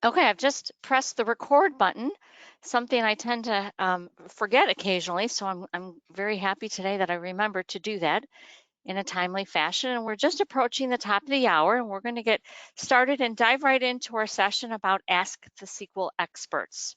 Okay, I've just pressed the record button, something I tend to forget occasionally, so I'm very happy today that I remembered to do that in a timely fashion. And we're just approaching the top of the hour, and we're going to get started and dive right into our session about Ask the SQL Experts.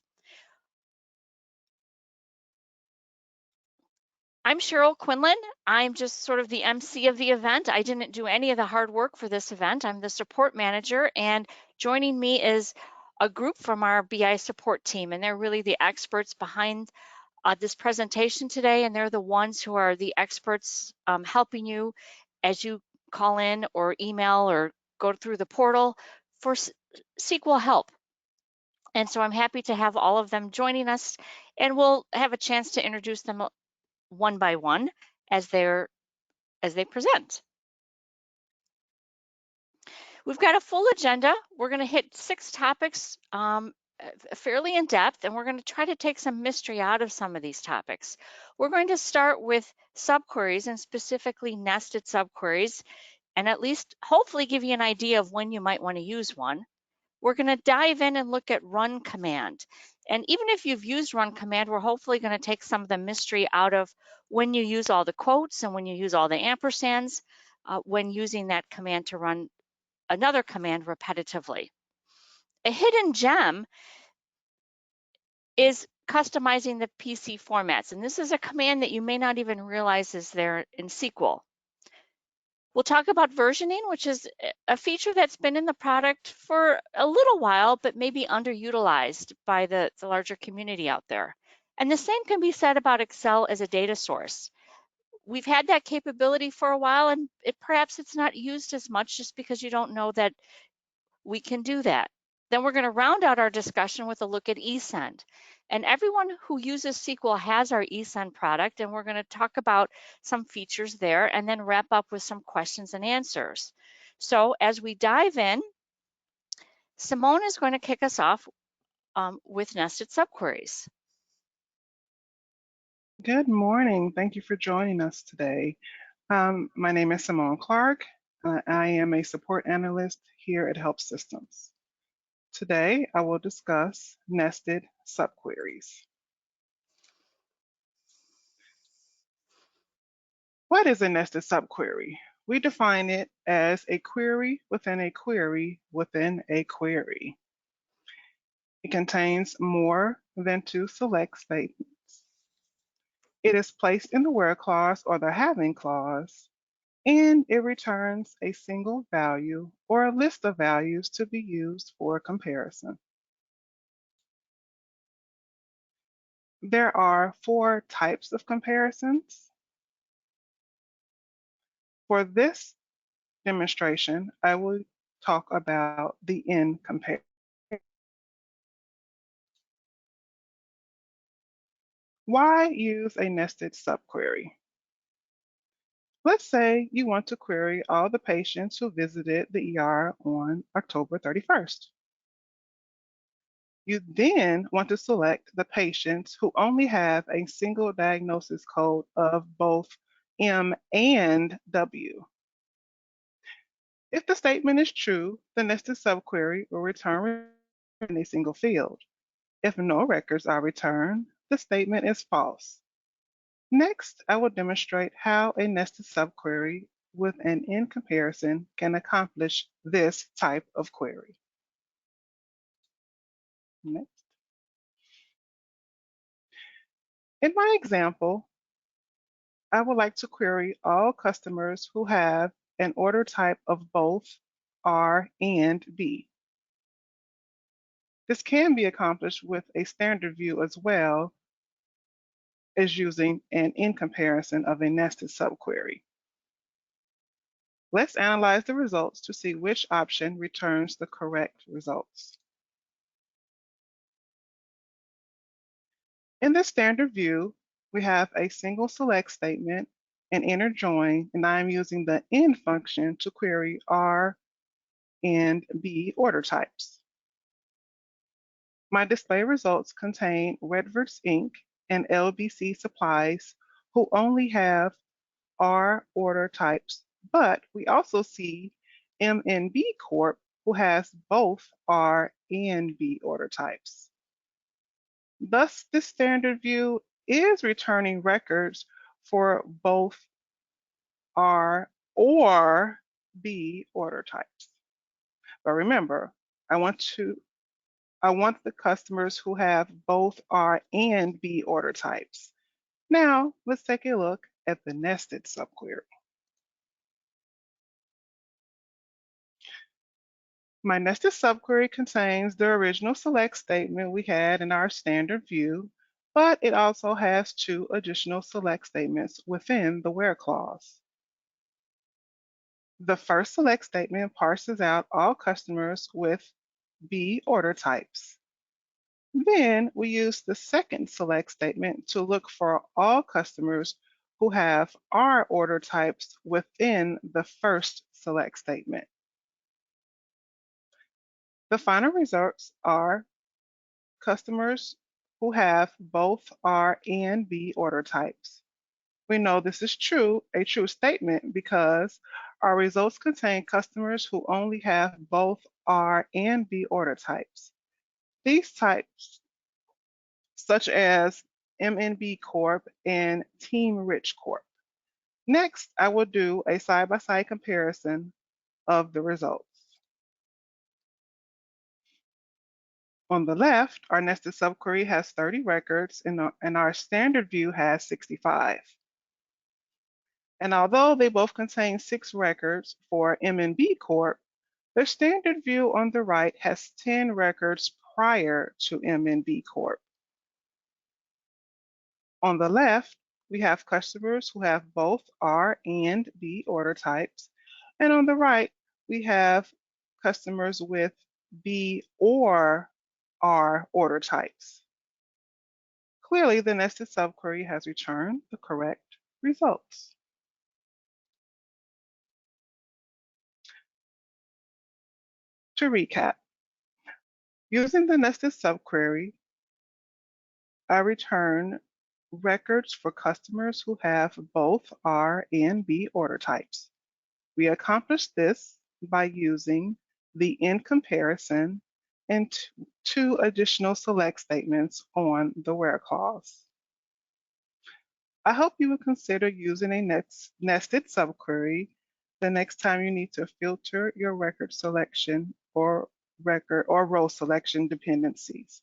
I'm Cheryl Quinlan. I'm just sort of the MC of the event. I didn't do any of the hard work for this event. I'm the support manager, and joining me is a group from our BI support team, and they're really the experts behind this presentation today, and they're the ones who are the experts helping you as you call in or email or go through the portal for SQL help. And so I'm happy to have all of them joining us, and we'll have a chance to introduce them one by one as they present. We've got a full agenda. We're going to hit 6 topics fairly in depth, and we're going to try to take some mystery out of some of these topics. We're going to start with subqueries, and specifically nested subqueries, and at least hopefully give you an idea of when you might want to use one. We're going to dive in and look at RUNCMD. And even if you've used RUNCMD, we're hopefully going to take some of the mystery out of when you use all the quotes and when you use all the ampersands when using that command to run another command repetitively. A hidden gem is customizing the PC formats. And this is a command that you may not even realize is there in SQL. We'll talk about versioning, which is a feature that's been in the product for a little while, but maybe underutilized by the larger community out there. And the same can be said about Excel as a data source. We've had that capability for a while, and perhaps it's not used as much just because you don't know that we can do that. Then we're going to round out our discussion with a look at ESEND. And everyone who uses SQL has our ESEND product, and we're going to talk about some features there and then wrap up with some questions and answers. So as we dive in, Simone is going to kick us off with nested subqueries. Good morning. Thank you for joining us today. My name is Simone Clark. I am a support analyst here at Help Systems. Today, I will discuss nested subqueries. What is a nested subquery? We define it as a query within a query within a query. It contains more than 2 select statements. It is placed in the where clause or the having clause, and it returns a single value or a list of values to be used for comparison. There are 4 types of comparisons. For this demonstration, I will talk about the in comparison. Why use a nested subquery? Let's say you want to query all the patients who visited the ER on October 31st. You then want to select the patients who only have a single diagnosis code of both M and W. If the statement is true, the nested subquery will return in a single field. If no records are returned, the statement is false. Next, I will demonstrate how a nested subquery with an in comparison can accomplish this type of query. Next. In my example, I would like to query all customers who have an order type of both R and B. This can be accomplished with a standard view as well as using an in comparison of a nested subquery. Let's analyze the results to see which option returns the correct results. In the standard view, we have a single select statement, an inner join, and I'm using the in function to query R and B order types. My display results contain Redvers Inc. and LBC Supplies, who only have R order types, but we also see MNB Corp., who has both R and B order types. Thus, this standard view is returning records for both R or B order types. But remember, I want the customers who have both R and B order types. Now, let's take a look at the nested subquery. My nested subquery contains the original select statement we had in our standard view, but it also has two additional select statements within the where clause. The first select statement parses out all customers with B order types. Then we use the second select statement to look for all customers who have R order types within the first select statement. The final results are customers who have both R and B order types. We know this is a true statement, because our results contain customers who only have both R and B order types. These types, such as MNB Corp and Team Rich Corp. Next, I will do a side-by-side comparison of the results. On the left, our nested subquery has 30 records and our standard view has 65. And although they both contain 6 records for MNB Corp, the standard view on the right has 10 records prior to MNB Corp. On the left, we have customers who have both R and B order types. And on the right, we have customers with B or R order types. Clearly, the nested subquery has returned the correct results. To recap, using the nested subquery, I return records for customers who have both R and B order types. We accomplished this by using the in comparison and two additional select statements on the where clause. I hope you will consider using a nested subquery the next time you need to filter your record selection or row selection dependencies.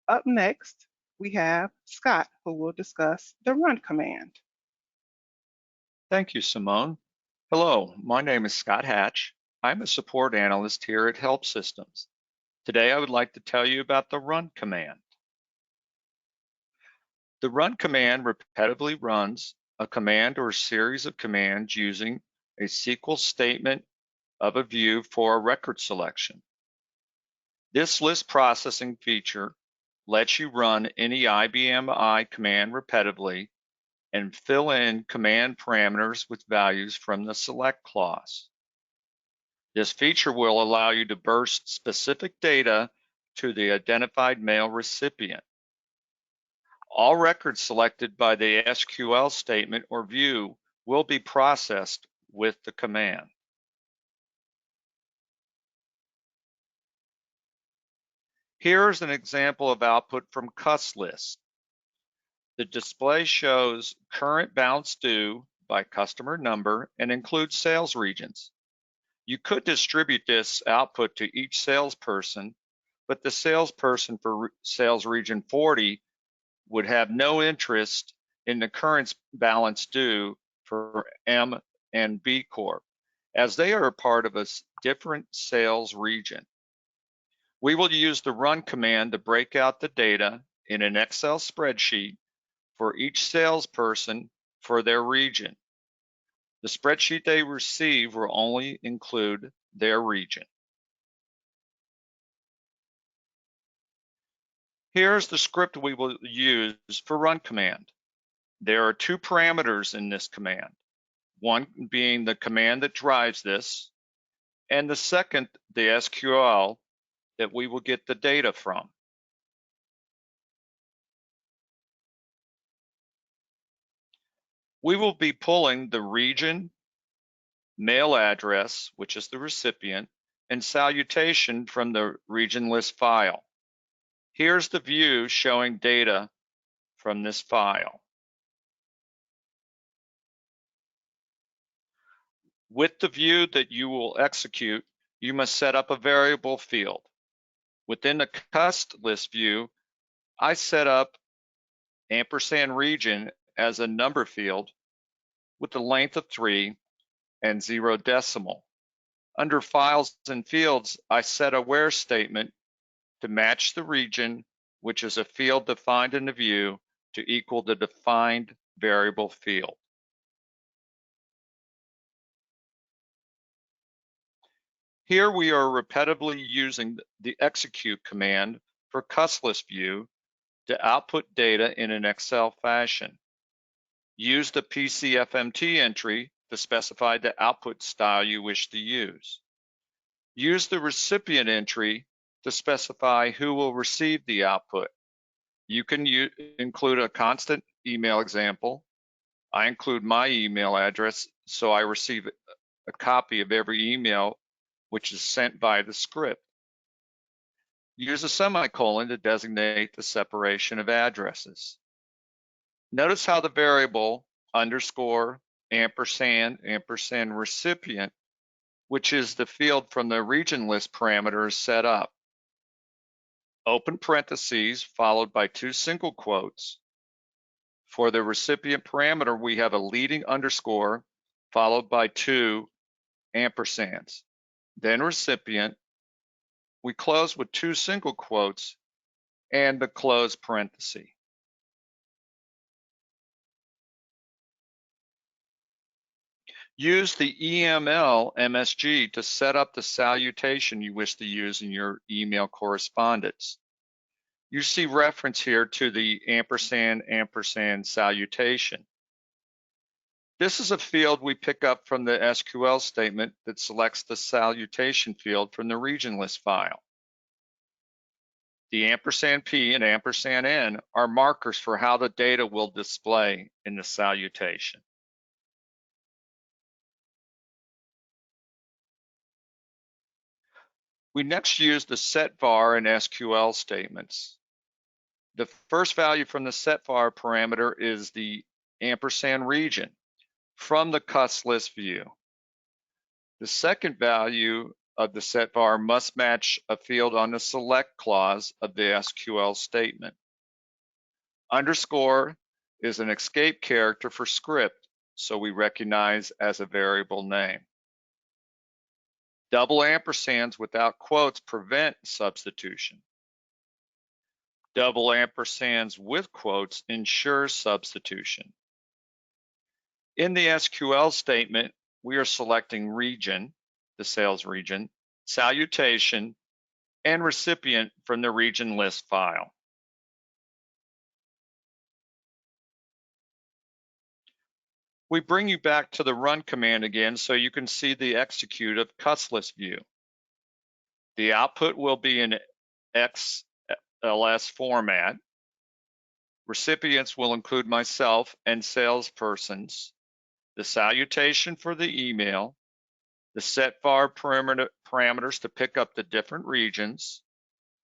Up next, we have Scott, who will discuss the run command. Thank you, Simone. Hello, my name is Scott Hatch. I'm a support analyst here at Help Systems. Today, I would like to tell you about the run command. The run command repetitively runs a command or series of commands using a SQL statement of a view for a record selection. This list processing feature lets you run any IBM command repetitively and fill in command parameters with values from the select clause. This feature will allow you to burst specific data to the identified mail recipient. All records selected by the SQL statement or view will be processed with the command. Here's an example of output from CUSTLIST. The display shows current balance due by customer number and includes sales regions. You could distribute this output to each salesperson, but the salesperson for sales region 40 would have no interest in the current balance due for M and B Corp, as they are a part of a different sales region. We will use the run command to break out the data in an Excel spreadsheet for each salesperson for their region. The spreadsheet they receive will only include their region. Here's the script we will use for run command. There are 2 parameters in this command, one being the command that drives this, and the second, the SQL that we will get the data from. We will be pulling the region, mail address, which is the recipient, and salutation from the region list file. Here's the view showing data from this file. With the view that you will execute, you must set up a variable field. Within the CUSTLIST view, I set up &region as a number field with a length of 3 and 0 decimal. Under Files and Fields, I set a where statement to match the region, which is a field defined in the view, to equal the defined variable field. Here we are repetitively using the execute command for CUSTLIST view to output data in an Excel fashion. Use the PCFMT entry to specify the output style you wish to use. Use the recipient entry to specify who will receive the output. You can include a constant email example. I include my email address, so I receive a copy of every email which is sent by the script. Use a semicolon to designate the separation of addresses. Notice how the variable _, ampersand recipient, which is the field from the region list parameter, is set up. Open parentheses followed by 2 single quotes. For the recipient parameter, we have a leading underscore followed by 2 ampersands. Then recipient, we close with 2 single quotes and the close parenthesis. Use the EMLMSG to set up the salutation you wish to use in your email correspondence. You see reference here to the && salutation. This is a field we pick up from the SQL statement that selects the salutation field from the region list file. The &P and &N are markers for how the data will display in the salutation. We next use the SETVAR and SQL statements. The first value from the SETVAR parameter is the & region from the CUSTLIST view. The second value of the SETVAR must match a field on the select clause of the SQL statement. Underscore is an escape character for script, so we recognize as a variable name. Double ampersands without quotes prevent substitution. Double ampersands with quotes ensure substitution. In the SQL statement, we are selecting region, the sales region, salutation, and recipient from the region list file. We bring you back to the run command again so you can see the execute of CUSTLIST view. The output will be in XLS format. Recipients will include myself and salespersons. The salutation for the email, the SETVAR parameters to pick up the different regions,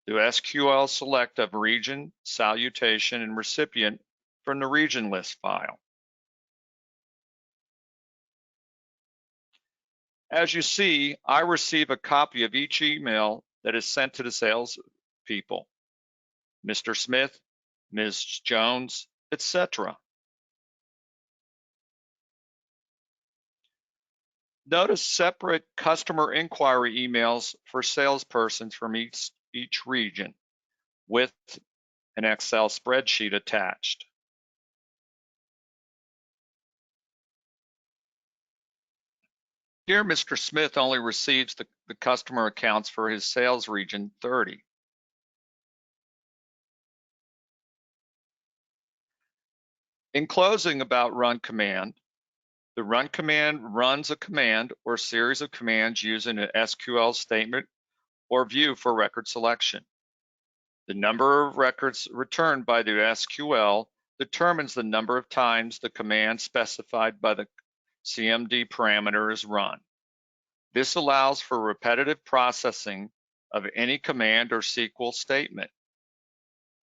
the SQL select of region, salutation, and recipient from the region list file. As you see, I receive a copy of each email that is sent to the sales people, Mr. Smith, Ms. Jones, etc. Notice separate customer inquiry emails for salespersons from each region with an Excel spreadsheet attached. Here, Mr. Smith only receives the customer accounts for his sales region 30. In closing about run command, the run command runs a command or series of commands using an SQL statement or view for record selection. The number of records returned by the SQL determines the number of times the command specified by the CMD parameter is run. This allows for repetitive processing of any command or SQL statement.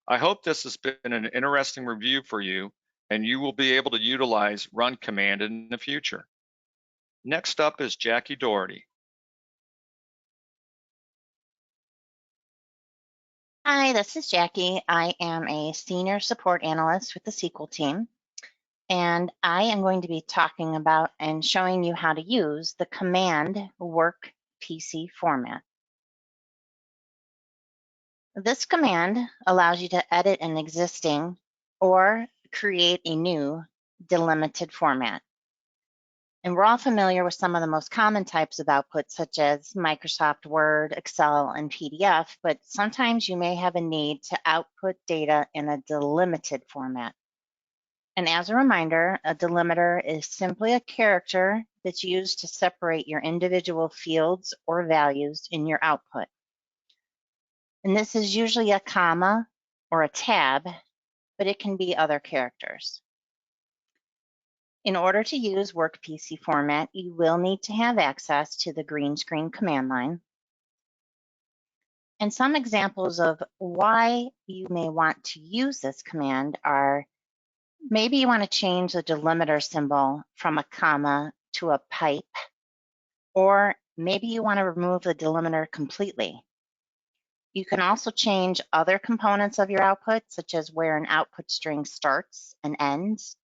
I hope this has been an interesting review for you, and you will be able to utilize RUNCMD in the future. Next up is Jackie Doherty. Hi, this is Jackie. I am a senior support analyst with the SQL team, and I am going to be talking about and showing you how to use the command WRKPC format. This command allows you to edit an existing or create a new delimited format. And we're all familiar with some of the most common types of output, such as Microsoft Word, Excel, and PDF, but sometimes you may have a need to output data in a delimited format. And as a reminder, a delimiter is simply a character that's used to separate your individual fields or values in your output. And this is usually a comma or a tab, but it can be other characters. In order to use WRKPC format, you will need to have access to the green screen command line. And some examples of why you may want to use this command are, maybe you want to change the delimiter symbol from a comma to a pipe, or maybe you want to remove the delimiter completely. You can also change other components of your output, such as where an output string starts and ends,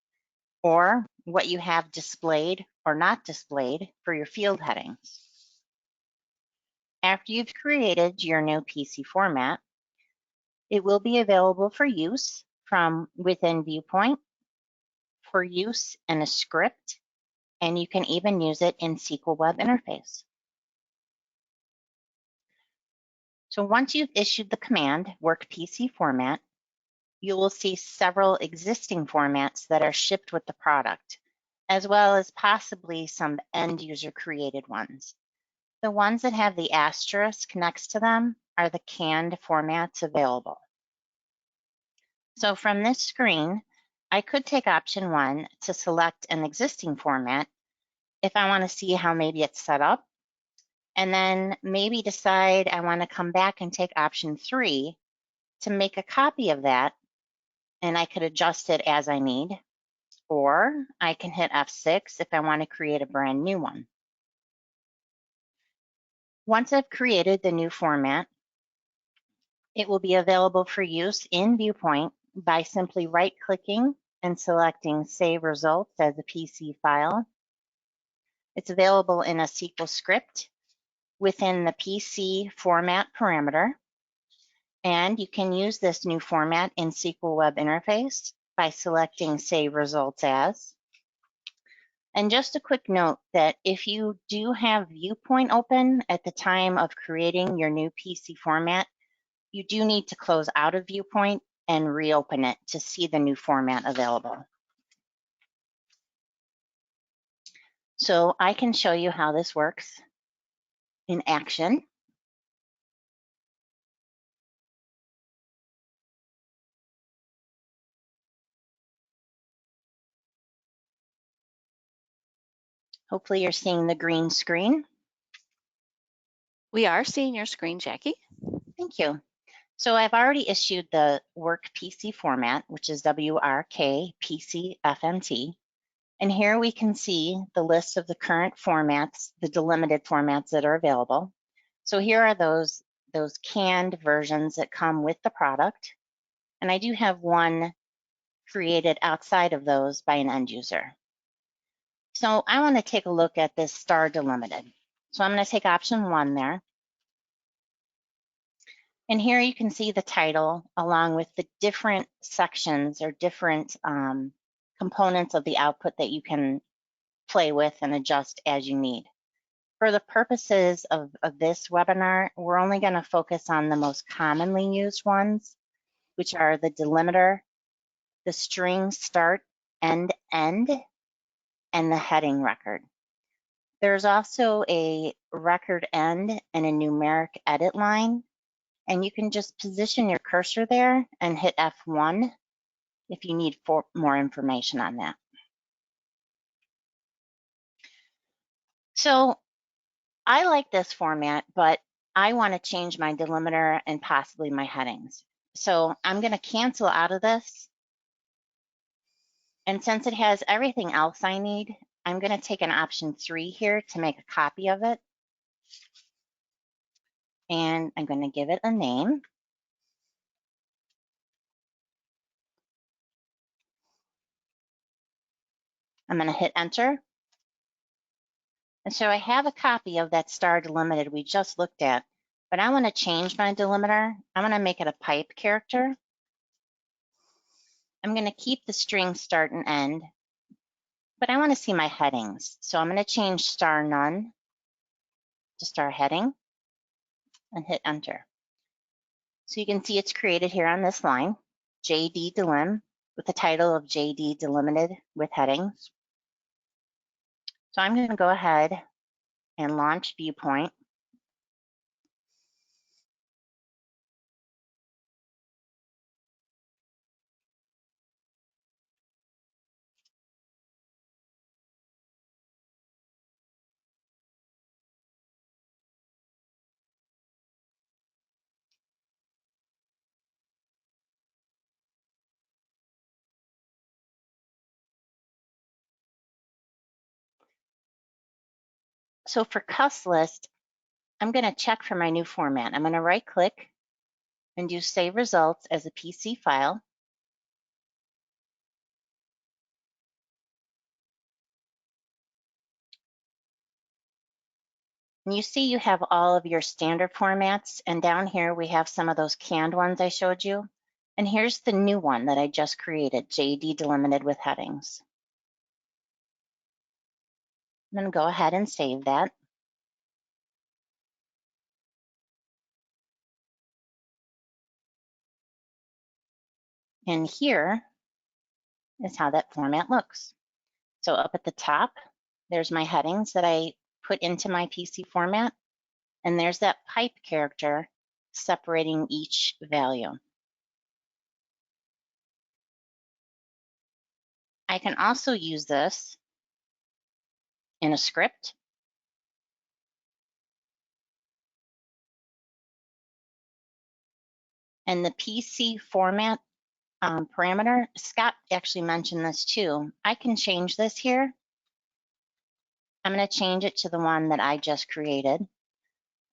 or what you have displayed or not displayed for your field headings. After you've created your new PC format, it will be available for use from within Viewpoint, for use in a script, and you can even use it in SQL Web Interface. So once you've issued the command WRKPC format, you will see several existing formats that are shipped with the product, as well as possibly some end user created ones. The ones that have the asterisk next to them are the canned formats available. So from this screen, I could take option 1 to select an existing format if I want to see how maybe it's set up, and then maybe decide I want to come back and take option 3 to make a copy of that, and I could adjust it as I need, or I can hit F6 if I want to create a brand new one. Once I've created the new format, it will be available for use in Viewpoint by simply right-clicking and selecting Save Results as a PC file. It's available in a SQL script within the PC format parameter, and you can use this new format in SQL Web Interface by selecting Save Results As. And just a quick note that if you do have Viewpoint open at the time of creating your new PC format, you do need to close out of Viewpoint and reopen it to see the new format available. So I can show you how this works in action. Hopefully you're seeing the green screen. We are seeing your screen, Jackie. Thank you. So I've already issued the WRKPC format, which is WRKPCFMT. And here we can see the list of the current formats, the delimited formats that are available. So here are those canned versions that come with the product. And I do have one created outside of those by an end user. So I want to take a look at this star delimited. So I'm going to take option 1 there. And here you can see the title along with the different sections or different components of the output that you can play with and adjust as you need. For the purposes of this webinar, we're only going to focus on the most commonly used ones, which are the delimiter, the string start, end, and the heading record. There's also a record end and a numeric edit line, and you can just position your cursor there and hit F1 if you need more information on that. So I like this format, but I want to change my delimiter and possibly my headings. So I'm going to cancel out of this. And since it has everything else I need, I'm going to take an option 3 here to make a copy of it. And I'm going to give it a name. I'm going to hit enter. And so I have a copy of that star delimited we just looked at, but I want to change my delimiter. I'm going to make it a pipe character. I'm going to keep the string start and end, but I want to see my headings. So I'm going to change star none to star heading and hit enter. So you can see it's created here on this line, JD delim, with the title of JD delimited with headings. So I'm going to go ahead and launch Viewpoint. So for CUSTLIST, I'm going to check for my new format. I'm going to right click and do Save Results as a PC file. And you see you have all of your standard formats, and down here we have some of those canned ones I showed you. And here's the new one that I just created, JD delimited with headings. I'm going to go ahead and save that. And here is how that format looks. So up at the top, there's my headings that I put into my PC format. And there's that pipe character separating each value. I can also use this in a script. And the PC format parameter, Scott actually mentioned this too. I can change this here. I'm going to change it to the one that I just created.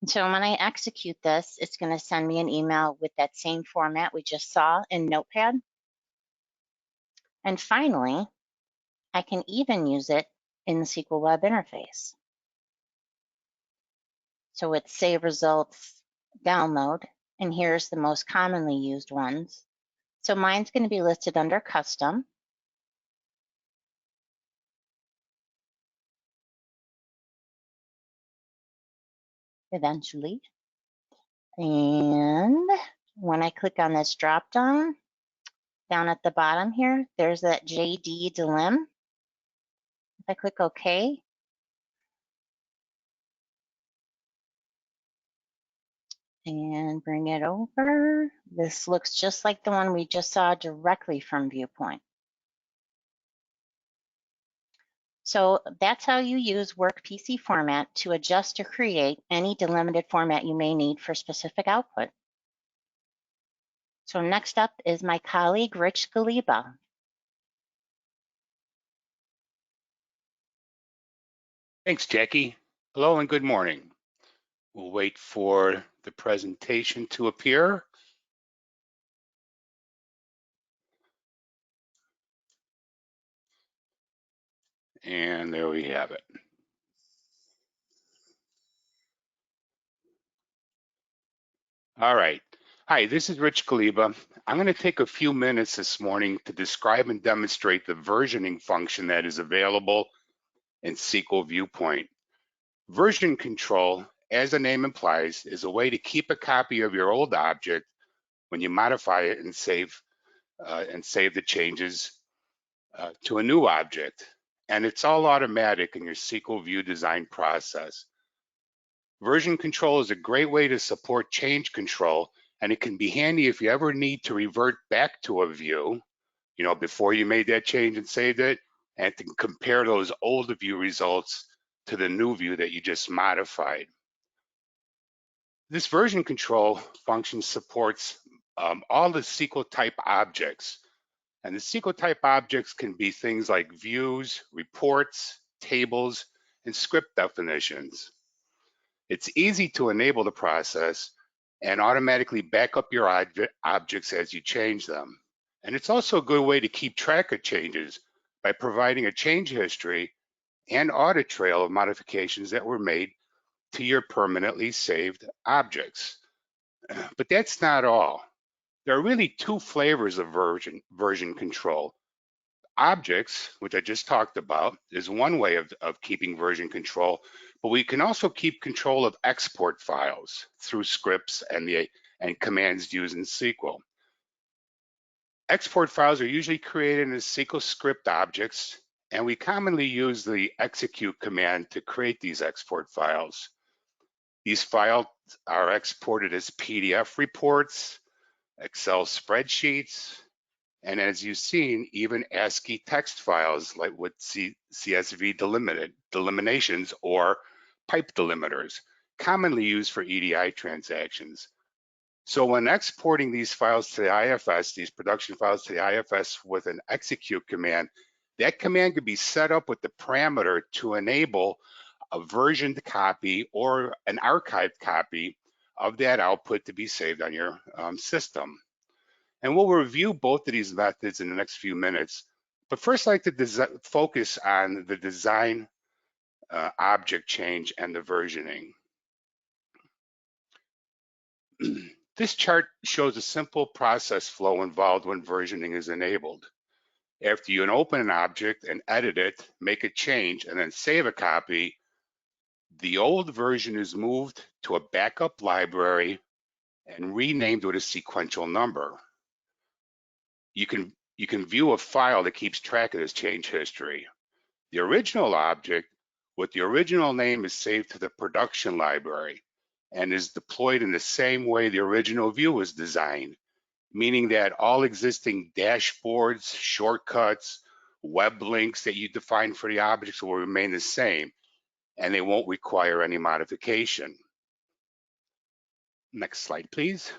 And so when I execute this, it's going to send me an email with that same format we just saw in Notepad. And finally, I can even use it in the SQL web interface. So it's Save Results, Download, and here's the most commonly used ones. So mine's going to be listed under Custom. Eventually. And when I click on this drop down at the bottom here, there's that JD delim. If I click OK, and bring it over, this looks just like the one we just saw directly from Viewpoint. So that's how you use WRKPC format to adjust or create any delimited format you may need for specific output. So next up is my colleague, Rich Galiba. Thanks, Jackie. Hello and good morning. We'll wait for the presentation to appear. And there we have it. All right. Hi, this is Rich Galiba. I'm going to take a few minutes this morning to describe and demonstrate the versioning function that is available in SQL Viewpoint. Version control, as the name implies, is a way to keep a copy of your old object when you modify it and save the changes to a new object. And it's all automatic in your SQL View design process. Version control is a great way to support change control, and it can be handy if you ever need to revert back to a view, you know, before you made that change and saved it, and to compare those old view results to the new view that you just modified. This version control function supports all the SQL type objects. And the SQL type objects can be things like views, reports, tables, and script definitions. It's easy to enable the process and automatically back up your objects as you change them. And it's also a good way to keep track of changes by providing a change history and audit trail of modifications that were made to your permanently saved objects. But that's not all. There are really two flavors of version control. Objects, which I just talked about, is one way of keeping version control, but we can also keep control of export files through scripts and commands used in SQL. Export files are usually created as SQL script objects, and we commonly use the execute command to create these export files. These files are exported as PDF reports, Excel spreadsheets, and as you've seen, even ASCII text files like with CSV delimitations or pipe delimiters, commonly used for EDI transactions. So when exporting these files to the IFS, these production files to the IFS with an execute command, that command could be set up with the parameter to enable a versioned copy or an archived copy of that output to be saved on your system. And we'll review both of these methods in the next few minutes. But first, I'd like to focus on the design, object change, and the versioning. This chart shows a simple process flow involved when versioning is enabled. After you open an object and edit it, make a change, and then save a copy, the old version is moved to a backup library and renamed with a sequential number. You can view a file that keeps track of this change history. The original object with the original name is saved to the production library and is deployed in the same way the original view was designed, meaning that all existing dashboards, shortcuts, web links that you define for the objects will remain the same, and they won't require any modification. Next slide, please.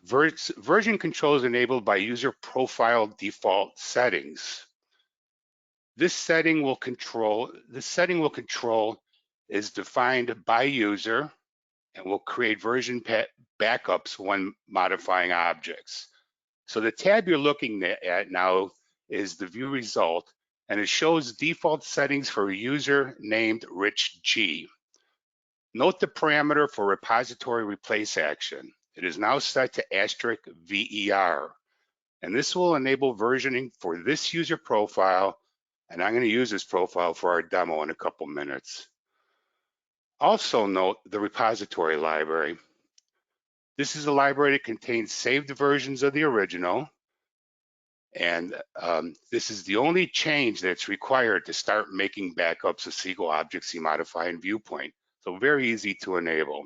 Version control is enabled by user profile default settings. This setting will control is defined by user and will create version backups when modifying objects. So the tab you're looking at now is the view result, and it shows default settings for a user named Rich G. Note the parameter for repository replace action. It is now set to *VER, and this will enable versioning for this user profile, and I'm going to use this profile for our demo in a couple minutes. Also note the repository library. This is a library that contains saved versions of the original, and this is the only change that's required to start making backups of SQL objects you modify in Viewpoint. So very easy to enable.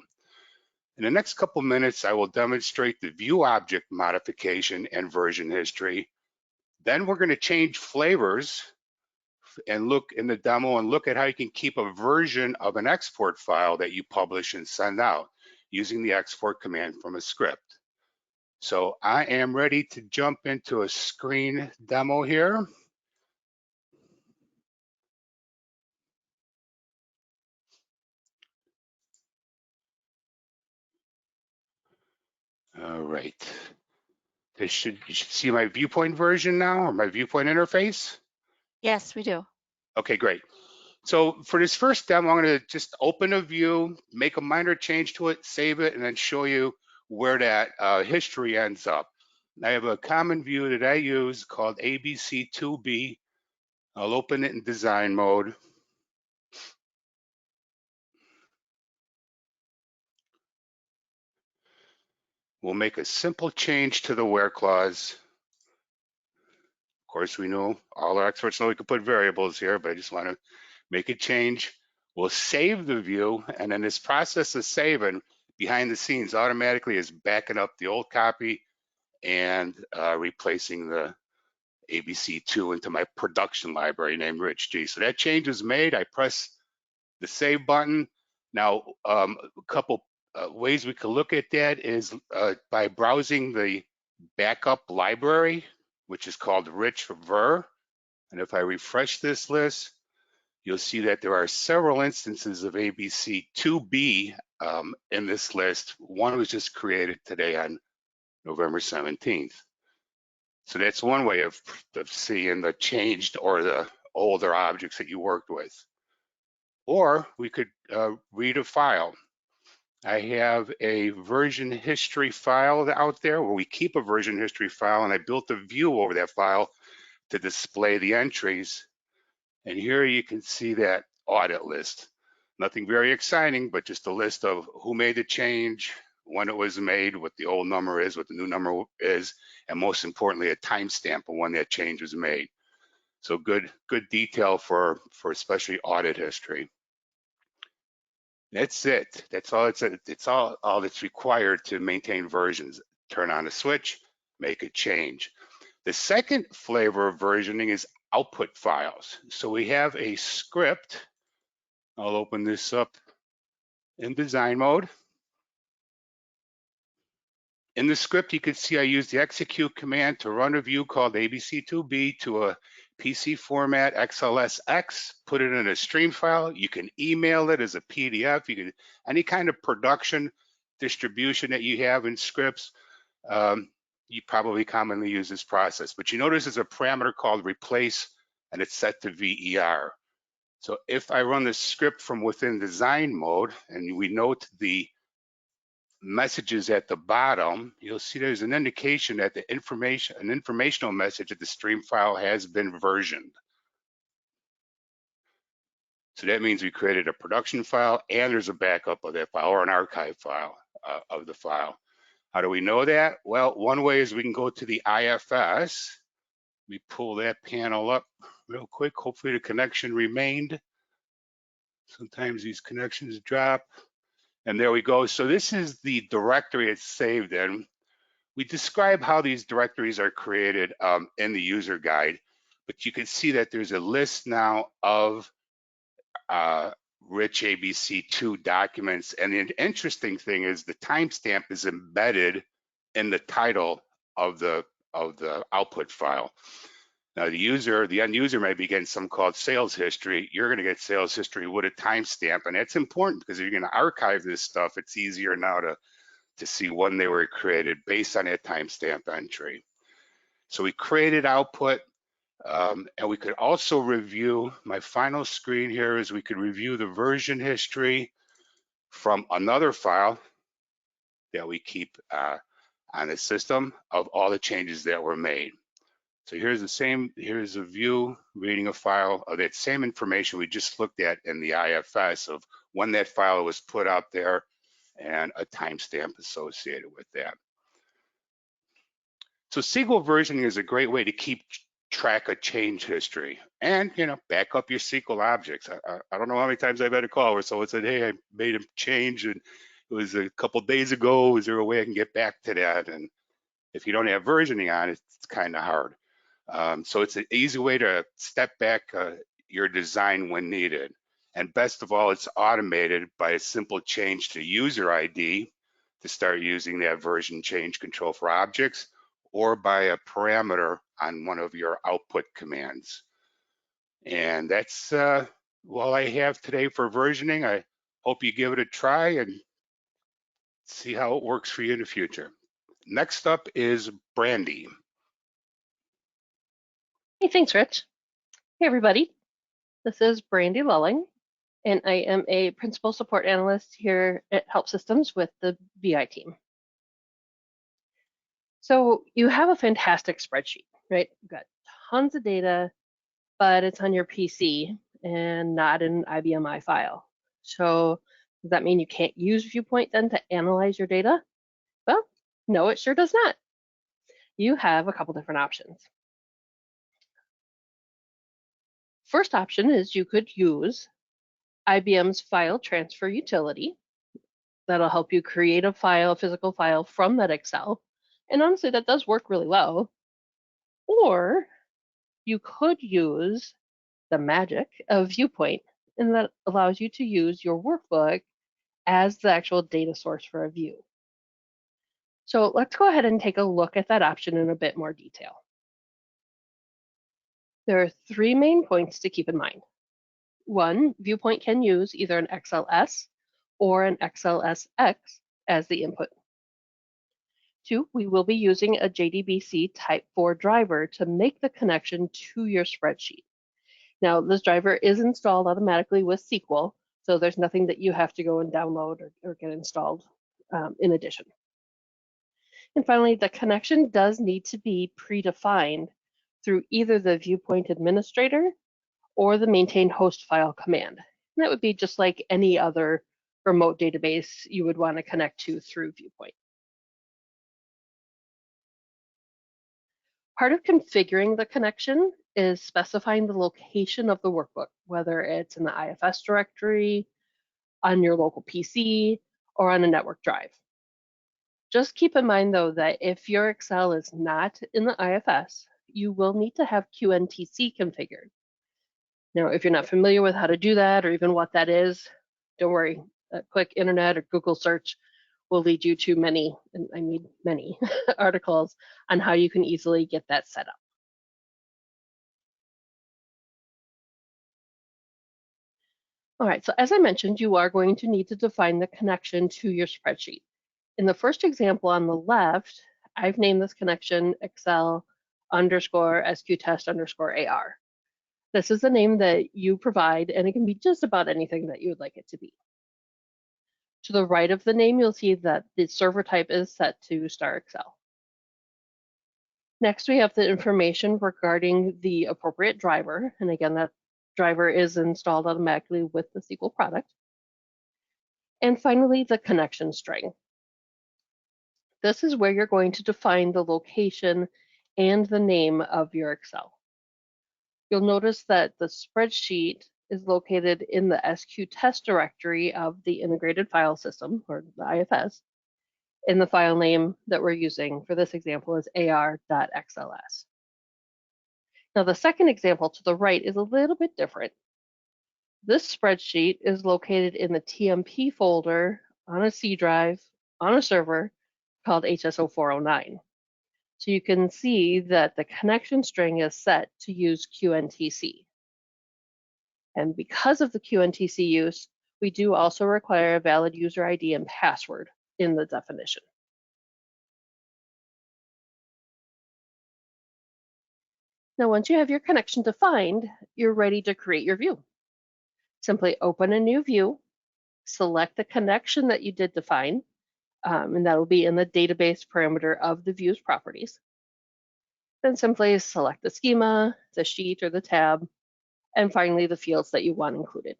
In the next couple minutes, I will demonstrate the view object modification and version history. Then we're going to change flavors and look in the demo and look at how you can keep a version of an export file that you publish and send out using the export command from a script. So I am ready to jump into a screen demo here. All right. You should see my Viewpoint version now, or my Viewpoint interface. Yes, we do. Okay, great. So for this first demo, I'm going to just open a view, make a minor change to it, save it, and then show you where that history ends up. I have a common view that I use called ABC2B. I'll open it in design mode. We'll make a simple change to the where clause. Of course, we know all our experts know we can put variables here, but I just want to make a change. We'll save the view, and then this process of saving behind the scenes automatically is backing up the old copy and replacing the ABC2 into my production library named Rich G. So that change was made. I press the save button. Now, a couple ways we can look at that is by browsing the backup library, which is called Rich Ver. And if I refresh this list, you'll see that there are several instances of ABC2B in this list. One was just created today on November 17th. So that's one way of seeing the changed or the older objects that you worked with. Or we could read a file. I have a version history file out there where we keep a version history file, and I built a view over that file to display the entries. And here you can see that audit list. Nothing very exciting, but just a list of who made the change, when it was made, what the old number is, what the new number is, and most importantly, a timestamp of when that change was made. So good detail for especially audit history. That's it. That's all it's all that's required to maintain versions. Turn on a switch, make a change. The second flavor of versioning is output files. So we have a script. I'll open this up in design mode. In the script, you can see I use the execute command to run a view called ABC2B to a PC format XLSX, put it in a stream file. You can email it as a PDF. You can, any kind of production distribution that you have in scripts, you probably commonly use this process. But you notice there's a parameter called replace, and it's set to VER. So if I run the script from within design mode, and we note the messages at the bottom, you'll see there's an indication that the an informational message that the stream file has been versioned. So that means we created a production file and there's a backup of that file or an archive file of the file. How do we know that? Well, one way is we can go to the IFS. We pull that panel up real quick. Hopefully the connection remained. Sometimes these connections drop. And there we go. So this is the directory it's saved in. We describe how these directories are created in the user guide, but you can see that there's a list now of rich ABC2 documents. And the interesting thing is the timestamp is embedded in the title of the output file. Now the end user may be getting something called sales history. You're going to get sales history with a timestamp, and that's important because if you're going to archive this stuff, it's easier now to see when they were created based on that timestamp entry. So we created output, and we could also review, my final screen here is we could review the version history from another file that we keep on the system of all the changes that were made. So here's a view reading a file of that same information we just looked at in the IFS of when that file was put out there and a timestamp associated with that. So SQL versioning is a great way to keep track of change history and, back up your SQL objects. I don't know how many times I've had a call where someone said, hey, I made a change and it was a couple days ago. Is there a way I can get back to that? And if you don't have versioning on, it's kind of hard. So it's an easy way to step back your design when needed. And best of all, it's automated by a simple change to user ID to start using that version change control for objects, or by a parameter on one of your output commands. And that's all I have today for versioning. I hope you give it a try and see how it works for you in the future. Next up is Brandy. Hey, thanks, Rich. Hey, everybody. This is Brandy Lulling, and I am a Principal Support Analyst here at Help Systems with the BI team. So you have a fantastic spreadsheet, right? You've got tons of data, but it's on your PC and not an IBMI file. So does that mean you can't use Viewpoint then to analyze your data? Well, no, it sure does not. You have a couple different options. First option is you could use IBM's file transfer utility. That'll help you create a file, a physical file from that Excel. And honestly, that does work really well. Or you could use the magic of Viewpoint, and that allows you to use your workbook as the actual data source for a view. So let's go ahead and take a look at that option in a bit more detail. There are 3 main points to keep in mind. 1, Viewpoint can use either an XLS or an XLSX as the input. 2, we will be using a JDBC Type 4 driver to make the connection to your spreadsheet. Now, this driver is installed automatically with SQL, so there's nothing that you have to go and download or get installed in addition. And finally, the connection does need to be predefined through either the Viewpoint administrator or the maintain host file command. And that would be just like any other remote database you would want to connect to through Viewpoint. Part of configuring the connection is specifying the location of the workbook, whether it's in the IFS directory, on your local PC, or on a network drive. Just keep in mind, though, that if your Excel is not in the IFS, you will need to have QNTC configured. Now, if you're not familiar with how to do that or even what that is, don't worry. A quick internet or Google search will lead you to many, and I mean many, articles on how you can easily get that set up. All right, so as I mentioned, you are going to need to define the connection to your spreadsheet. In the first example on the left, I've named this connection Excel_SQTest_AR. This is the name that you provide, and it can be just about anything that you would like it to be. To the right of the name, you'll see that the server type is set to Star Excel. Next, we have the information regarding the appropriate driver. And again, that driver is installed automatically with the SQL product. And finally, the connection string. This is where you're going to define the location and the name of your Excel. You'll notice that the spreadsheet is located in the SQTest directory of the integrated file system, or the IFS, and the file name that we're using for this example is ar.xls. Now, the second example to the right is a little bit different. This spreadsheet is located in the TMP folder on a C drive on a server called HSO409. So you can see that the connection string is set to use QNTC. And because of the QNTC use, we do also require a valid user ID and password in the definition. Now, once you have your connection defined, you're ready to create your view. Simply open a new view, select the connection that you did define, and that will be in the database parameter of the view's properties. Then simply select the schema, the sheet, or the tab, and finally the fields that you want included.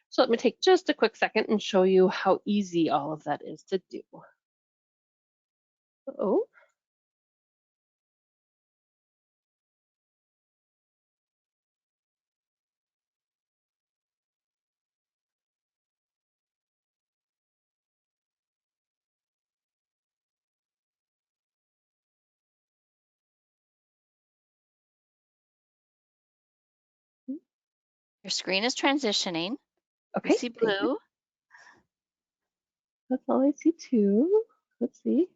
So let me take just a quick second and show you how easy all of that is to do. Oh. Your screen is transitioning. Okay. You see blue. That's all I see too. Let's see.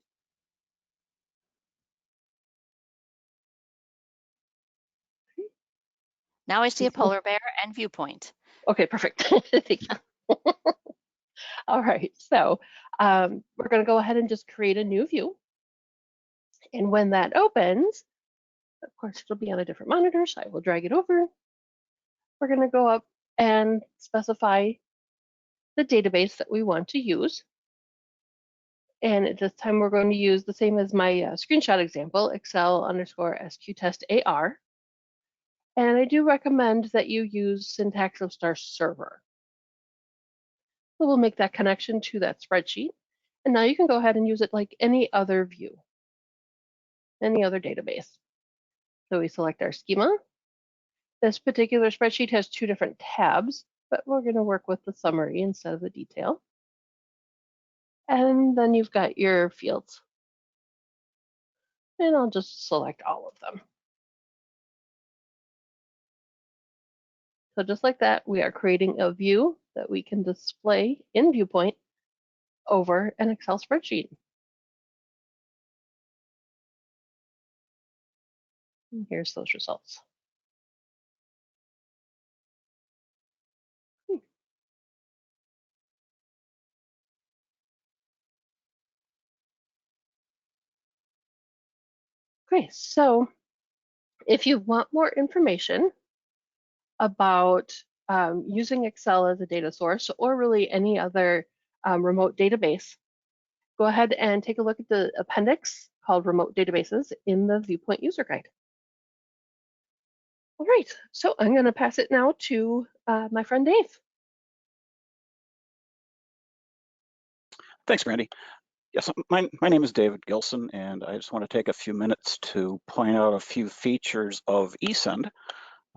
Now I see a polar bear and Viewpoint. Okay, perfect. Thank you. All right, so we're going to go ahead and just create a new view. And when that opens, of course, it'll be on a different monitor, so I will drag it over. We're going to go up and specify the database that we want to use. And at this time, we're going to use the same as my screenshot example, Excel_SQTest_AR. And I do recommend that you use syntax of star server. So we'll make that connection to that spreadsheet. And now you can go ahead and use it like any other view, any other database. So we select our schema. This particular spreadsheet has 2 different tabs, but we're going to work with the summary instead of the detail. And then you've got your fields. And I'll just select all of them. So just like that, we are creating a view that we can display in Viewpoint over an Excel spreadsheet. And here's those results. Okay, so if you want more information about using Excel as a data source or really any other remote database, go ahead and take a look at the appendix called Remote Databases in the Viewpoint User Guide. All right, so I'm going to pass it now to my friend Dave. Thanks, Brandy. Yes, my name is David Gilson, and I just want to take a few minutes to point out a few features of ESEND.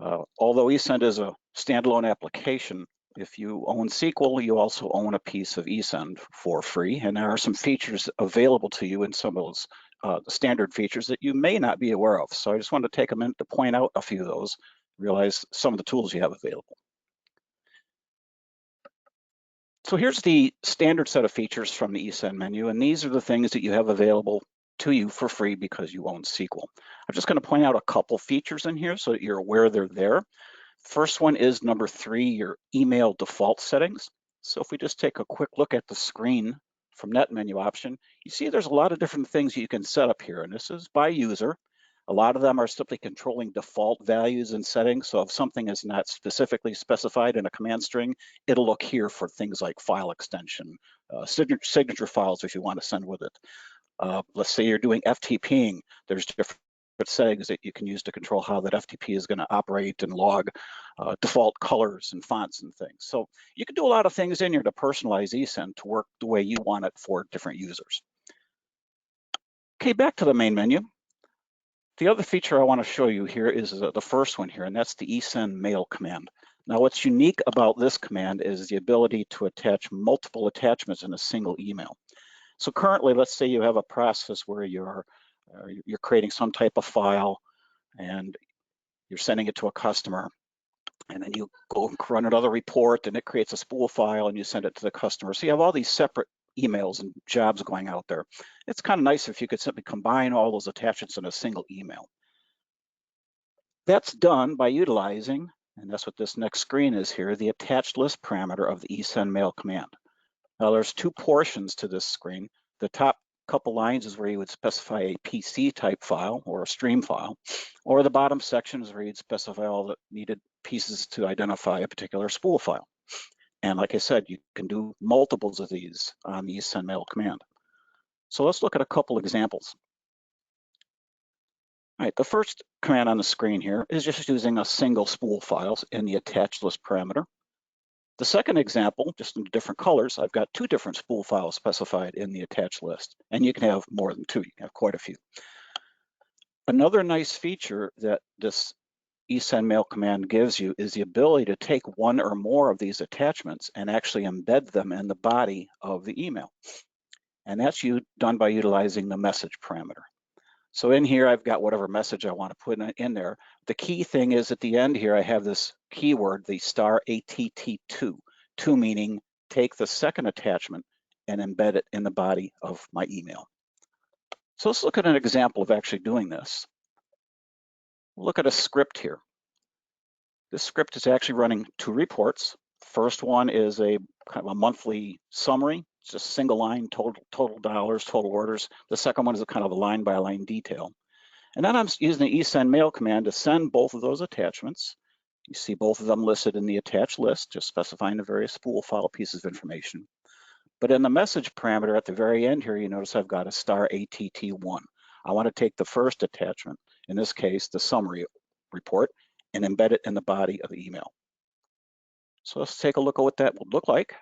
Although ESEND is a standalone application, if you own SQL, you also own a piece of ESEND for free, and there are some features available to you in some of those standard features that you may not be aware of. So I just wanted to take a minute to point out a few of those, realize some of the tools you have available. So here's the standard set of features from the ESEND menu, and these are the things that you have available to you for free because you own SQL. I'm just going to point out a couple features in here so that you're aware they're there. First one is number 3, your email default settings. So if we just take a quick look at the screen from that menu option, you see there's a lot of different things you can set up here, and this is by user. A lot of them are simply controlling default values and settings. So if something is not specifically specified in a command string, it'll look here for things like file extension, signature files if you want to send with it. Let's say you're doing FTPing, there's different settings that you can use to control how that FTP is going to operate and log default colors and fonts and things. So you can do a lot of things in here to personalize ESEND to work the way you want it for different users. Okay, back to the main menu. The other feature I want to show you here is the first one here, and that's the ESNDMAIL command. Now, what's unique about this command is the ability to attach multiple attachments in a single email. So currently, let's say you have a process where you're creating some type of file and you're sending it to a customer, and then you go and run another report and it creates a spool file and you send it to the customer. So you have all these separate emails and jobs going out there. It's kind of nice if you could simply combine all those attachments in a single email. That's done by utilizing, and that's what this next screen is here, the attached list parameter of the ESNDMAIL command. Now there's 2 portions to this screen. The top couple lines is where you would specify a PC type file or a stream file, or the bottom section is where you'd specify all the needed pieces to identify a particular spool file. And like I said, you can do multiples of these on the ESNDMAIL command. So let's look at a couple examples. All right, the first command on the screen here is just using a single spool files in the attached list parameter. The second example, just in different colors, I've got 2 different spool files specified in the attached list, and you can have more than 2, you can have quite a few. Another nice feature that this ESNDMAIL command gives you is the ability to take one or more of these attachments and actually embed them in the body of the email. And that's done by utilizing the message parameter. So in here, I've got whatever message I want to put in there. The key thing is at the end here, I have this keyword, the *ATT2, 2 meaning take the second attachment and embed it in the body of my email. So let's look at an example of actually doing this. Look at a script here. This script is actually running 2 reports. First one is a kind of a monthly summary. It's just a single line, total dollars, total orders. The second one is a kind of a line by line detail. And then I'm using the ESNDMAIL command to send both of those attachments. You see both of them listed in the attached list, just specifying the various spool file pieces of information. But in the message parameter at the very end here, you notice I've got a *ATT1. I want to take the first attachment, in this case, the summary report, and embed it in the body of the email. So let's take a look at what that would look like.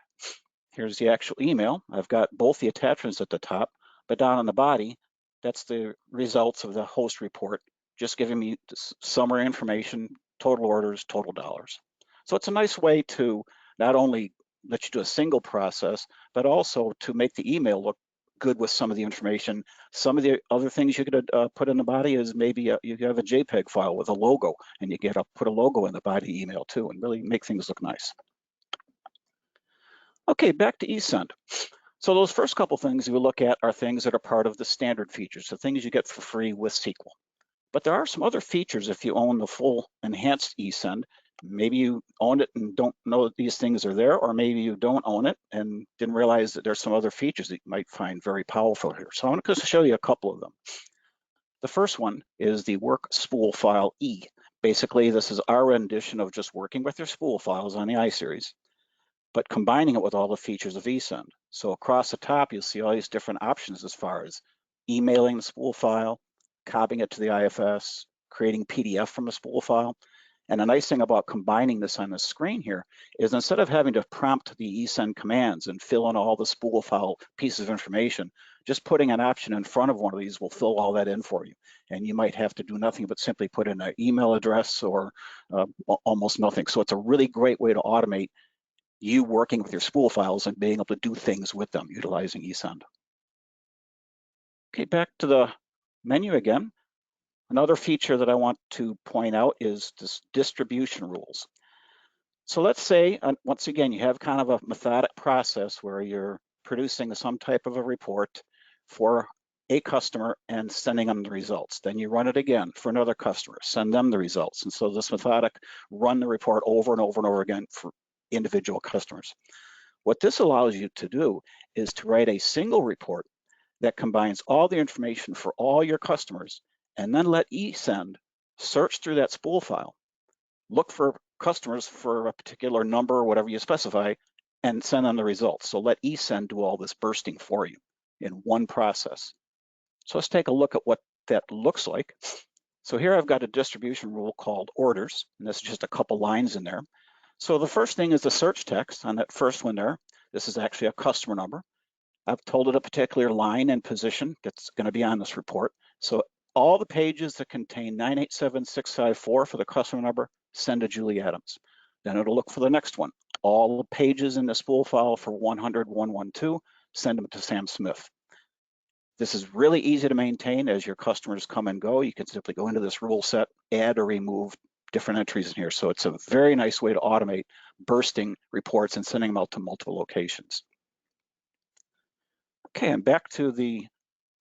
Here's the actual email. I've got both the attachments at the top, but down on the body, that's the results of the host report, just giving me summary information, total orders, total dollars. So it's a nice way to not only let you do a single process, but also to make the email look good with some of the information. Some of the other things you could put in the body is maybe you have a JPEG file with a logo, and you get to put a logo in the body email too, and really make things look nice. Okay, back to ESEND. So those first couple things we look at are things that are part of the standard features, so things you get for free with SQL. But there are some other features if you own the full enhanced ESEND. Maybe you own it and don't know that these things are there, or maybe you don't own it and didn't realize that there's some other features that you might find very powerful here. So I'm going to just show you a couple of them. The first one is the work spool file E. Basically, this is our rendition of just working with your spool files on the iSeries, but combining it with all the features of ESEND. So across the top, you'll see all these different options as far as emailing the spool file, copying it to the IFS, creating PDF from a spool file. And the nice thing about combining this on the screen here is instead of having to prompt the ESEND commands and fill in all the spool file pieces of information, just putting an option in front of one of these will fill all that in for you. And you might have to do nothing but simply put in an email address or almost nothing. So it's a really great way to automate you working with your spool files and being able to do things with them utilizing ESEND. Okay, back to the menu again. Another feature that I want to point out is this distribution rules. So let's say, once again, you have kind of a methodic process where you're producing some type of a report for a customer and sending them the results. Then you run it again for another customer, send them the results. And so this methodic run the report over and over and over again for individual customers. What this allows you to do is to write a single report that combines all the information for all your customers, and then let ESEND search through that spool file, look for customers for a particular number or whatever you specify, and send them the results. So let ESEND do all this bursting for you in one process. So let's take a look at what that looks like. So here I've got a distribution rule called orders, and this is just a couple lines in there. So the first thing is the search text on that first one there. This is actually a customer number. I've told it a particular line and position that's going to be on this report. So all the pages that contain 987654 for the customer number, send to Julie Adams. Then it'll look for the next one. All the pages in the spool file for 100-112, send them to Sam Smith. This is really easy to maintain as your customers come and go. You can simply go into this rule set, add or remove different entries in here. So it's a very nice way to automate bursting reports and sending them out to multiple locations. Okay, and back to the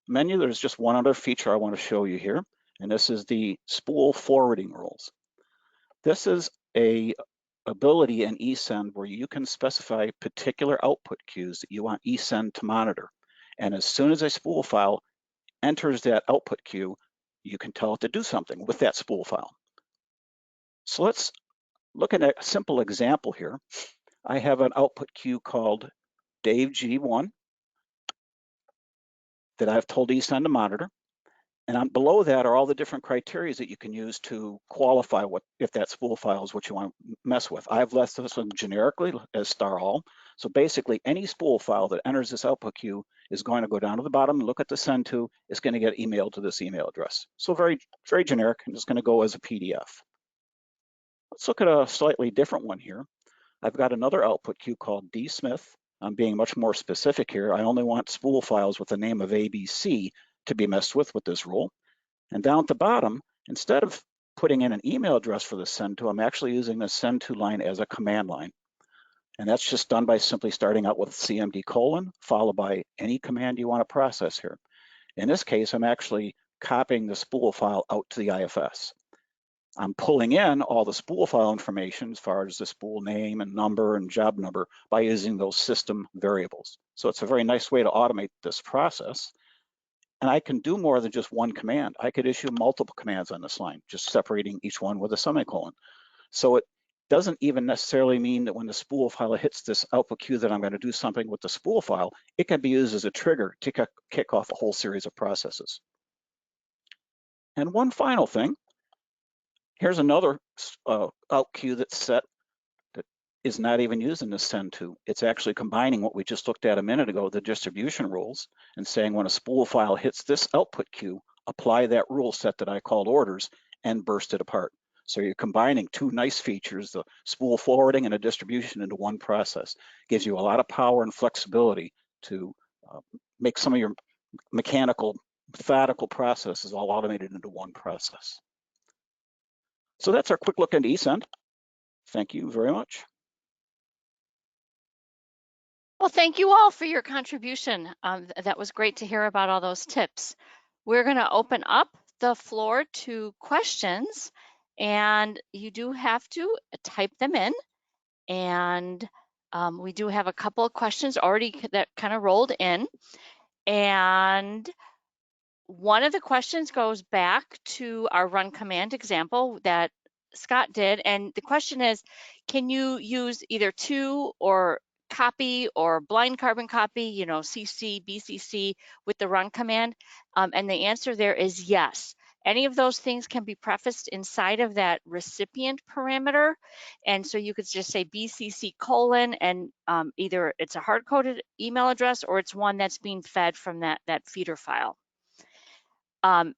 menu, there's just one other feature I want to show you here, and this is the spool forwarding rules. This is a ability in ESEND where you can specify particular output queues that you want ESEND to monitor. And as soon as a spool file enters that output queue, you can tell it to do something with that spool file. So let's look at a simple example here. I have an output queue called Dave G1 that I've told ESEND to monitor. And below that are all the different criteria that you can use to qualify if that spool file is what you want to mess with. I've left this one generically as star all. So basically any spool file that enters this output queue is going to go down to the bottom, look at the send to, it's going to get emailed to this email address. So very, very generic, and it's going to go as a PDF. Let's look at a slightly different one here. I've got another output queue called D Smith. I'm being much more specific here. I only want spool files with the name of ABC to be messed with this rule. And down at the bottom, instead of putting in an email address for the send to, I'm actually using the send to line as a command line. And that's just done by simply starting out with CMD : followed by any command you want to process here. In this case, I'm actually copying the spool file out to the IFS. I'm pulling in all the spool file information as far as the spool name and number and job number by using those system variables. So it's a very nice way to automate this process. And I can do more than just one command. I could issue multiple commands on this line, just separating each one with a semicolon. So it doesn't even necessarily mean that when the spool file hits this output queue that I'm going to do something with the spool file. It can be used as a trigger to kick off a whole series of processes. And one final thing. Here's another out queue that's set that is not even using the send to. It's actually combining what we just looked at a minute ago, the distribution rules, and saying when a spool file hits this output queue, apply that rule set that I called orders and burst it apart. So you're combining two nice features, the spool forwarding and a distribution into one process. Gives you a lot of power and flexibility to make some of your methodical processes all automated into one process. So that's our quick look into ESEND. Thank you very much. Well, thank you all for your contribution. That was great to hear about all those tips. We're going to open up the floor to questions, and you do have to type them in. And we do have a couple of questions already that kind of rolled in. And one of the questions goes back to our run command example that Scott did. And the question is, can you use either to or copy or blind carbon copy, you know, CC, BCC with the run command? And the answer there is yes. Any of those things can be prefaced inside of that recipient parameter. And so you could just say BCC : and either it's a hard-coded email address or it's one that's being fed from that feeder file. The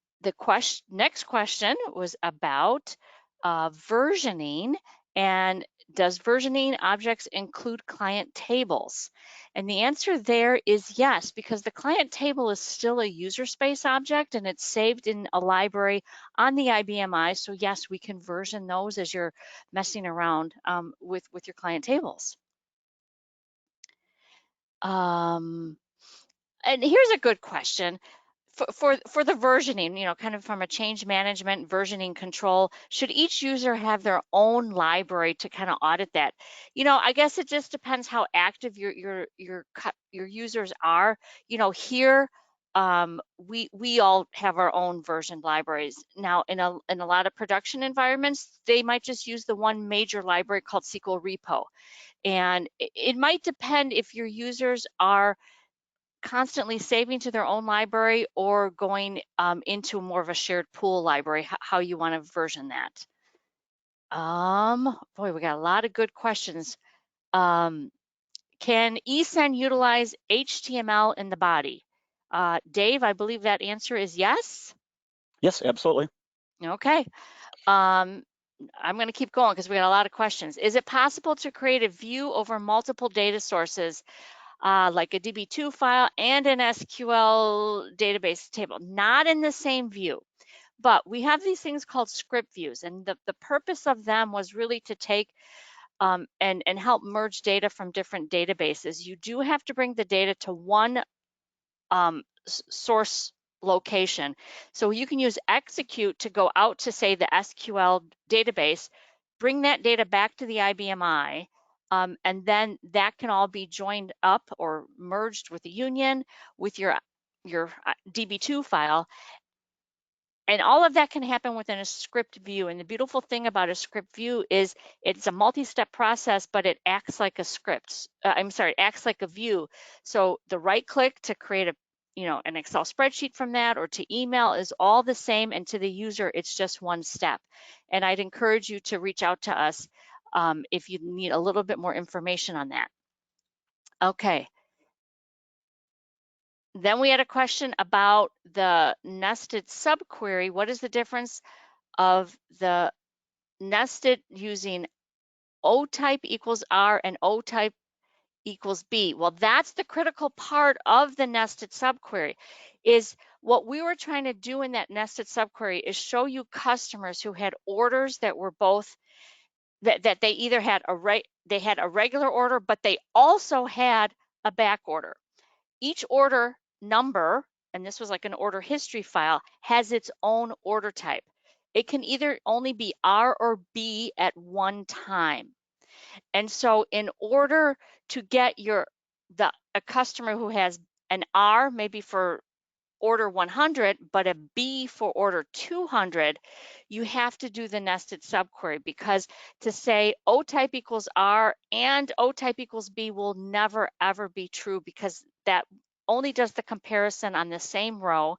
next question was about versioning, and does versioning objects include client tables? And the answer there is yes, because the client table is still a user space object and it's saved in a library on the IBMI. So yes, we can version those as you're messing around with your client tables. And here's a good question. For the versioning, you know, kind of from a change management versioning control, should each user have their own library to kind of audit that? You know, I guess it just depends how active your users are. You know, here we all have our own version libraries. Now, in a lot of production environments, they might just use the one major library called SQL Repo, and it might depend if your users are constantly saving to their own library or going into more of a shared pool library, how you want to version that. Boy, we got a lot of good questions. Can ESEND utilize HTML in the body? Dave, I believe that answer is yes. Yes, absolutely. Okay. I'm going to keep going because we got a lot of questions. Is it possible to create a view over multiple data sources? Like a DB2 file and an SQL database table, not in the same view. But we have these things called script views, and the purpose of them was really to take and help merge data from different databases. You do have to bring the data to one source location. So you can use execute to go out to, say, the SQL database, bring that data back to the IBMI, and then that can all be joined up or merged with the union with your DB2 file. And all of that can happen within a script view. And the beautiful thing about a script view is it's a multi-step process, but it acts like a script. Acts like a view. So the right click to create an Excel spreadsheet from that or to email is all the same, and to the user, it's just one step. And I'd encourage you to reach out to us if you need a little bit more information on that. Okay. Then we had a question about the nested subquery. What is the difference of the nested using O type equals R and O type equals B? Well, that's the critical part of the nested subquery. Is what we were trying to do in that nested subquery is show you customers who had orders that were both that they either had a regular order, but they also had a back order. Each order number, and this was like an order history file, has its own order type. It can either only be R or B at one time. And so in order to get a customer who has an R maybe for order 100, but a B for order 200, you have to do the nested subquery, because to say O type equals R and O type equals B will never ever be true, because that only does the comparison on the same row.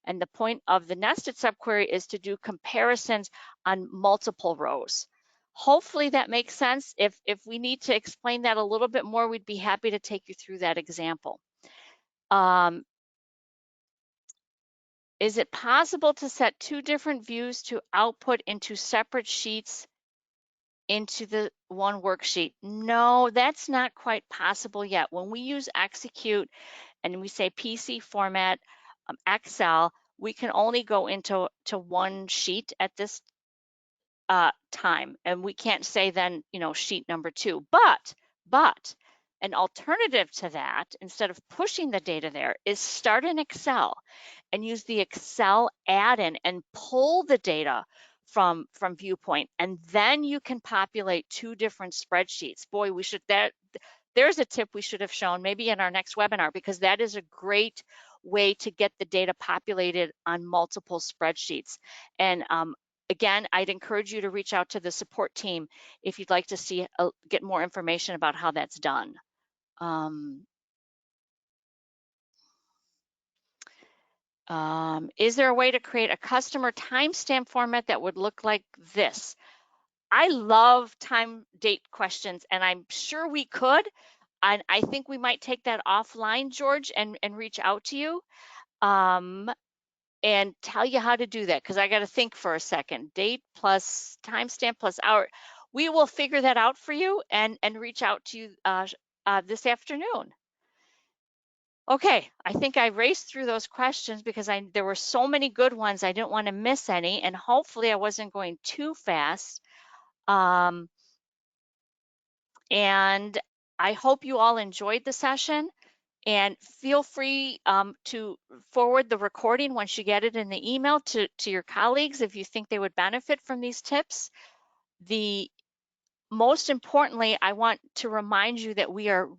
And the point of the nested subquery is to do comparisons on multiple rows. Hopefully that makes sense. If we need to explain that a little bit more, we'd be happy to take you through that example. Is it possible to set two different views to output into separate sheets into the one worksheet. No, that's not quite possible yet. When we use execute and we say PC format Excel, we can only go into one sheet at this time, and we can't say then, you know, sheet number 2. But an alternative to that, instead of pushing the data there, is start in Excel and use the Excel add-in and pull the data from Viewpoint, and then you can populate 2 different spreadsheets. Boy, we should, there's a tip we should have shown maybe in our next webinar, because that is a great way to get the data populated on multiple spreadsheets. And again, I'd encourage you to reach out to the support team if you'd like to see get more information about how that's done. Is there a way to create a customer timestamp format that would look like this? I love time date questions, and I'm sure we could. And I think we might take that offline, George, and reach out to you and tell you how to do that, because I got to think for a second. Date plus timestamp plus hour. We will figure that out for you and reach out to you this afternoon. Okay, I think I raced through those questions because there were so many good ones. I didn't want to miss any, and hopefully I wasn't going too fast. And I hope you all enjoyed the session, and feel free to forward the recording once you get it in the email to your colleagues if you think they would benefit from these tips. Most importantly, I want to remind you that we are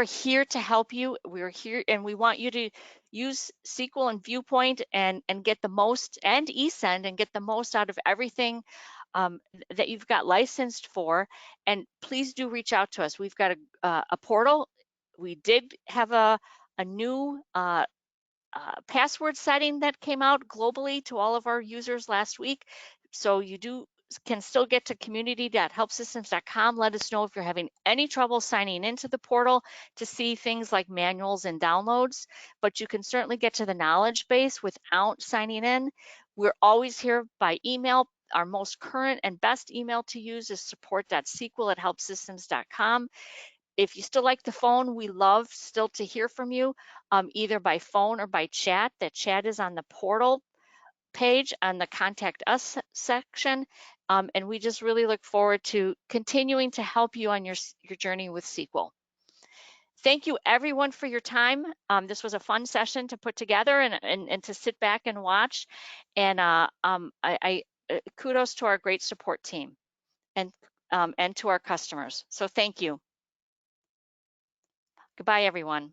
here to help you. We are here, and we want you to use SQL and Viewpoint and get the most, and ESEND, and get the most out of everything that you've got licensed for. And please do reach out to us. We've got a portal. We did have a new password setting that came out globally to all of our users last week. So you can still get to community.helpsystems.com. Let us know if you're having any trouble signing into the portal to see things like manuals and downloads, but you can certainly get to the knowledge base without signing in. We're always here by email. Our most current and best email to use is support.sql@helpsystems.com. If you still like the phone, we love still to hear from you, either by phone or by chat. That chat is on the portal page on the Contact Us section, and we just really look forward to continuing to help you on your journey with SQL. Thank you everyone for your time. This was a fun session to put together and to sit back and watch. And kudos to our great support team and to our customers. So thank you. Goodbye, everyone.